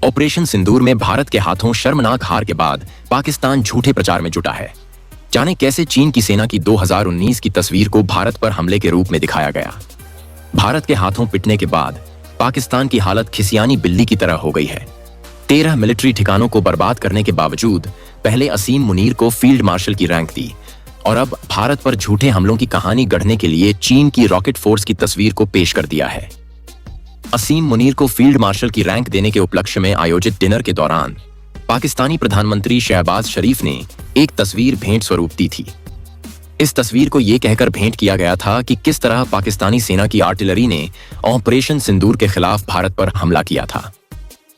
Operation सिंदूर में भारत के हाथों शर्मनाक हार के बाद पाकिस्तान झूठे प्रचार में जुटा है। जाने कैसे चीन की सेना की 2019 की तस्वीर को भारत पर हमले के रूप में दिखाया गया। भारत के हाथों पिटने के बाद पाकिस्तान की हालत खिसियानी बिल्ली की तरह हो गई है। 13 मिलिट्री ठिकानों को बर्बाद करने के बावजूद पहले असीम मुनीर को फील्ड मार्शल की रैंक दी और अब भारत पर झूठे हमलों की कहानी गढ़ने के लिए चीन की रॉकेट फोर्स की तस्वीर को पेश कर दिया है। असीम मुनीर को फील्ड मार्शल की रैंक देने के उपलक्ष्य में आयोजित डिनर के दौरान पाकिस्तानी प्रधानमंत्री शहबाज शरीफ ने एक तस्वीर भेंट स्वरूप दी थी। इस तस्वीर को यह कहकर भेंट किया गया था कि किस तरह पाकिस्तानी सेना की आर्टिलरी ने ऑपरेशन सिंदूर के खिलाफ भारत पर हमला किया था।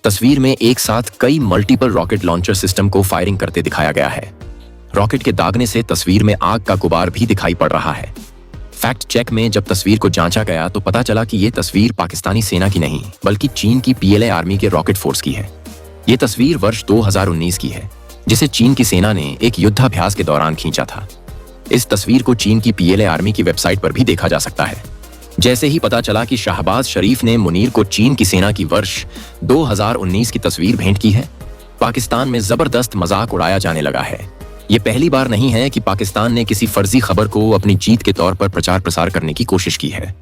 तस्वीर में एक साथ कई मल्टीपल रॉकेट लॉन्चर सिस्टम को फायरिंग करते दिखाया गया है। रॉकेट के दागने से तस्वीर में आग का गुबार भी दिखाई पड़ रहा है। फैक्ट चेक में जब तस्वीर को जांचा गया तो पता चला कि यह तस्वीर पाकिस्तानी सेना की नहीं बल्कि चीन की PLA आर्मी के रॉकेट फोर्स की है। ये तस्वीर वर्ष 2019 की है, जिसे चीन की सेना ने एक युद्धाभ्यास के दौरान खींचा था। इस तस्वीर को चीन की PLA आर्मी की वेबसाइट पर भी देखा जा सकता है। जैसे ही पता चला कि शहबाज शरीफ ने मुनीर को चीन की सेना की वर्ष 2019 की तस्वीर भेंट की है, पाकिस्तान में जबरदस्त मजाक उड़ाया जाने लगा है। ये पहली बार नहीं है कि पाकिस्तान ने किसी फर्जी खबर को अपनी जीत के तौर पर प्रचार प्रसार करने की कोशिश की है।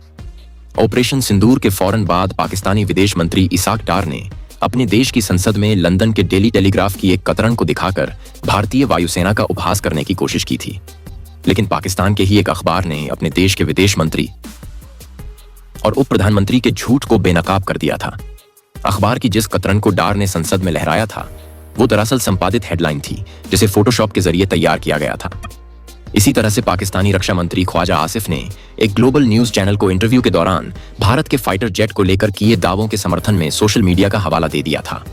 ऑपरेशन सिंदूर के फौरन बाद पाकिस्तानी विदेश मंत्री इसाक डार ने अपने देश की संसद में लंदन के डेली टेलीग्राफ की एक कतरन को दिखाकर भारतीय वायुसेना का उपहास करने की कोशिश की थी, लेकिन पाकिस्तान के ही एक अखबार ने अपने देश के विदेश मंत्री और उप प्रधानमंत्री के झूठ को बेनकाब कर दिया था। अखबार की जिस कतरन को डार ने संसद में लहराया था वो दरअसल संपादित हेडलाइन थी, जिसे फोटोशॉप के जरिए तैयार किया गया था। इसी तरह से पाकिस्तानी रक्षा मंत्री ख्वाजा आसिफ ने एक ग्लोबल न्यूज चैनल को इंटरव्यू के दौरान भारत के फाइटर जेट को लेकर किए दावों के समर्थन में सोशल मीडिया का हवाला दे दिया था।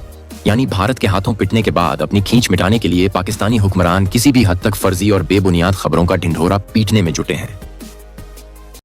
यानी भारत के हाथों पिटने के बाद अपनी खींच मिटाने के लिए पाकिस्तानी हुक्मरान किसी भी हद तक फर्जी और बेबुनियाद खबरों का ढिंढोरा पीटने में जुटे हैं।